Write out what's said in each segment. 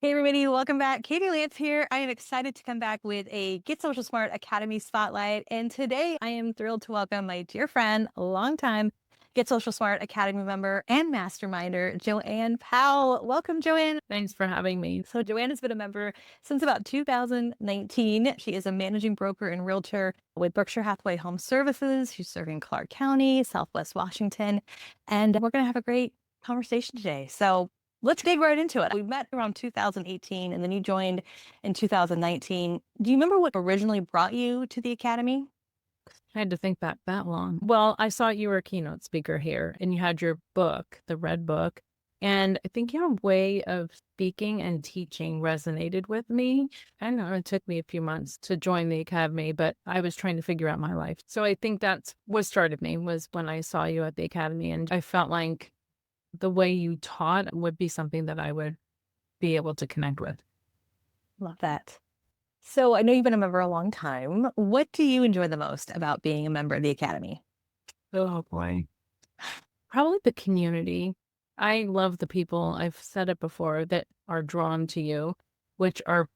Hey everybody, welcome back. Katie Lance here. I am excited to come back with a Get Social Smart Academy spotlight. And today I am thrilled to welcome my dear friend, longtime Get Social Smart Academy member and masterminder, Joanne Powell. Welcome, Joanne. Thanks for having me. So Joanne has been a member since about 2019. She is a managing broker and realtor with Berkshire Hathaway HomeServices. She's serving Clark County, Southwest Washington, and we're going to have a great conversation today. So let's dig right into it. We met around 2018, and then you joined in 2019. Do you remember what originally brought you to the Academy? I had to think back that long. Well, I saw you were a keynote speaker here and you had your book, the Red Book. And I think your way of speaking and teaching resonated with me. I know it took me a few months to join the academy, but I was trying to figure out my life. So I think that's what started me was when I saw you at the academy. And I felt like the way you taught would be something that I would be able to connect with. Love that. So I know you've been a member a long time. What do you enjoy the most about being a member of the Academy? Oh boy. Probably the community. I love the people, I've said it before, that are drawn to you, which are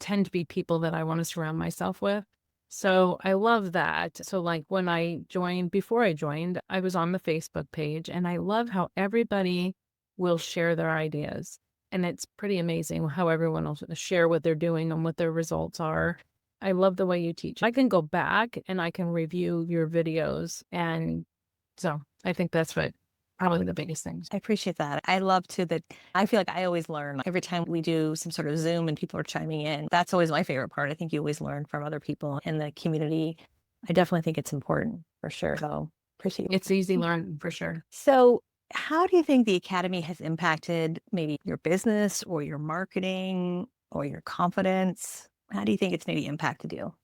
tend to be people that I want to surround myself with. So I love that. So like when I joined, before I joined, I was on the Facebook page and I love how everybody will share their ideas. And it's pretty amazing how everyone will share what they're doing and what their results are. I love the way you teach. I can go back and I can review your videos. And so I think that's what probably the biggest things. I appreciate that. I love to that. I feel like I always learn every time we do some sort of Zoom and people are chiming in. That's always my favorite part. I think you always learn from other people in the community. I definitely think it's important for sure. So appreciate it. It's easy learning for sure. So how do you think the Academy has impacted maybe your business or your marketing or your confidence? How do you think it's maybe impacted you?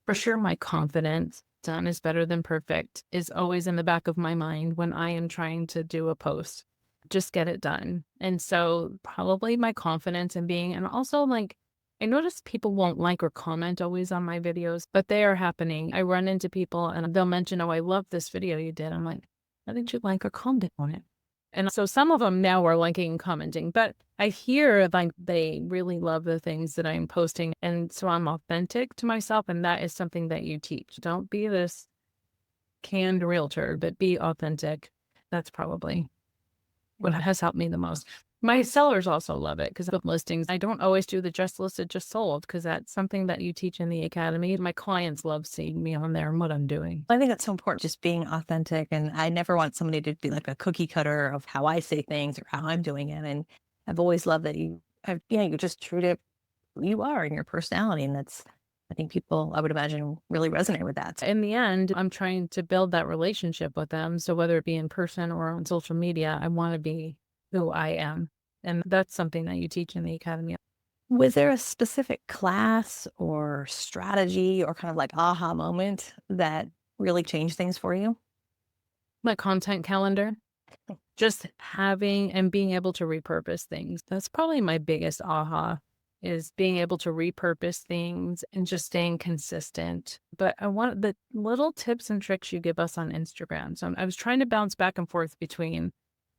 For sure, my confidence, done is better than perfect, is always in the back of my mind when I am trying to do a post. Just get it done. And so, probably my confidence in being, and also like, I notice people won't like or comment always on my videos, but they are happening. I run into people and they'll mention, "Oh, I love this video you did." I'm like, "I didn't you like or comment on it?" And so some of them now are liking and commenting, but I hear like they really love the things that I'm posting. And so I'm authentic to myself. And that is something that you teach. Don't be this canned realtor, but be authentic. That's probably what has helped me the most. My sellers also love it because with listings, I don't always do the just listed, just sold because that's something that you teach in the academy. My clients love seeing me on there and what I'm doing. I think that's so important, just being authentic. And I never want somebody to be like a cookie cutter of how I say things or how I'm doing it. And I've always loved that you're just true to who you are and your personality. And I think people, I would imagine, really resonate with that. In the end, I'm trying to build that relationship with them. So whether it be in person or on social media, I want to be who I am. And that's something that you teach in the academy. Was there a specific class or strategy or kind of like aha moment that really changed things for you? My content calendar, just having and being able to repurpose things. That's probably my biggest aha is being able to repurpose things and just staying consistent. But I want the little tips and tricks you give us on Instagram. So I was trying to bounce back and forth between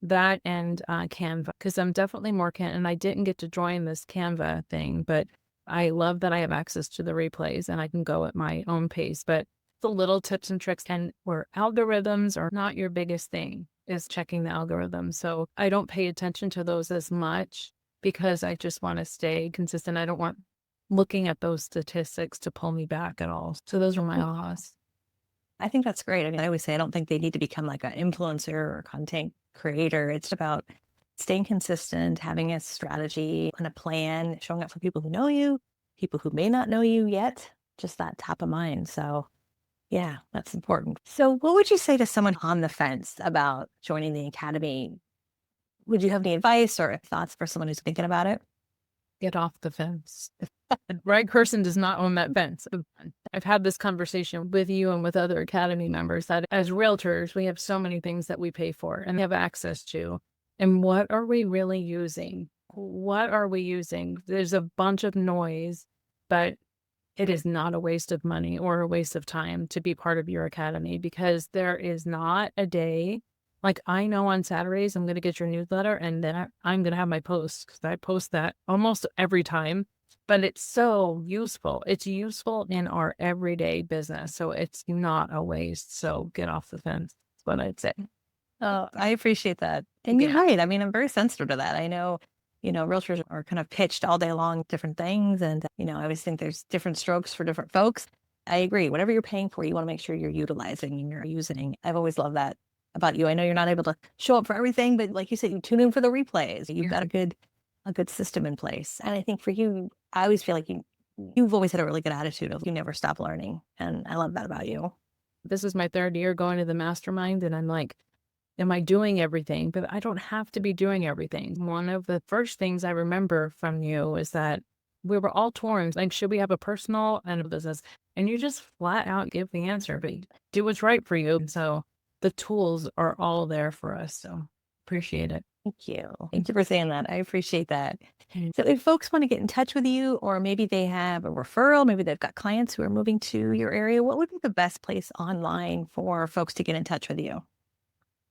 that and Canva because I'm definitely more and I didn't get to join this Canva thing, but I love that I have access to the replays and I can go at my own pace. But the little tips and tricks and where algorithms are not your biggest thing is checking the algorithm. So I don't pay attention to those as much because I just want to stay consistent. I don't want looking at those statistics to pull me back at all. So those are my ahas. I think that's great. I mean, I always say I don't think they need to become like an influencer or content creator. It's about staying consistent, having a strategy and a plan, showing up for people who know you, people who may not know you yet, just that top of mind. So, yeah, that's important. So, what would you say to someone on the fence about joining the academy? Would you have any advice or thoughts for someone who's thinking about it? Get off the fence. The right person does not own that fence. I've had this conversation with you and with other academy members that as realtors, we have so many things that we pay for and have access to. And what are we really using? What are we using? There's a bunch of noise, but it is not a waste of money or a waste of time to be part of your academy because there is not a day Like, I know on Saturdays I'm going to get your newsletter, and then I'm going to have my posts because I post that almost every time. But it's so useful. It's useful in our everyday business. So it's not a waste. So get off the fence. That's what I'd say. Oh, I appreciate that. And you're Yeah. right. I mean, I'm very sensitive to that. I know, realtors are kind of pitched all day long, different things. And, I always think there's different strokes for different folks. I agree. Whatever you're paying for, you want to make sure you're utilizing and you're using. I've always loved that about you. I know you're not able to show up for everything, but like you said, you tune in for the replays. You've got a good system in place. And I think for you, I always feel like you've always had a really good attitude of you never stop learning. And I love that about you. This is my third year going to the Mastermind, and I'm like, am I doing everything? But I don't have to be doing everything. One of the first things I remember from you is that we were all torn. Like, should we have a personal and a business? And you just flat out give the answer, but do what's right for you. So the tools are all there for us. So appreciate it. Thank you. Thank you for saying that. I appreciate that. So if folks want to get in touch with you, or maybe they have a referral, maybe they've got clients who are moving to your area, what would be the best place online for folks to get in touch with you?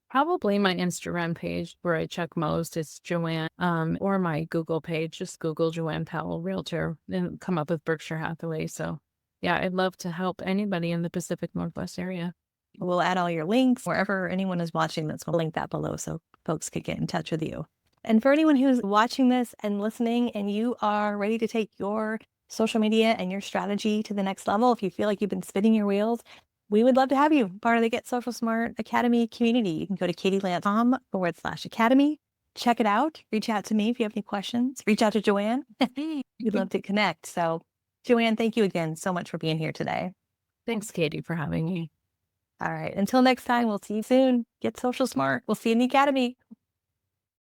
Probably my Instagram page where I check most is Joanne, or my Google page. Just Google Joanne Powell Realtor and come up with Berkshire Hathaway. So yeah, I'd love to help anybody in the Pacific Northwest area. We'll add all your links wherever anyone is watching this. We'll link that below so folks could get in touch with you. And for anyone who's watching this and listening and you are ready to take your social media and your strategy to the next level, if you feel like you've been spinning your wheels, we would love to have you part of the Get Social Smart Academy community. You can go to katieland.com/academy. Check it out. Reach out to me if you have any questions. Reach out to Joanne. We'd love to connect. So, Joanne, thank you again so much for being here today. Thanks, Katie, for having me. All right. Until next time, we'll see you soon. Get social smart. We'll see you in the academy.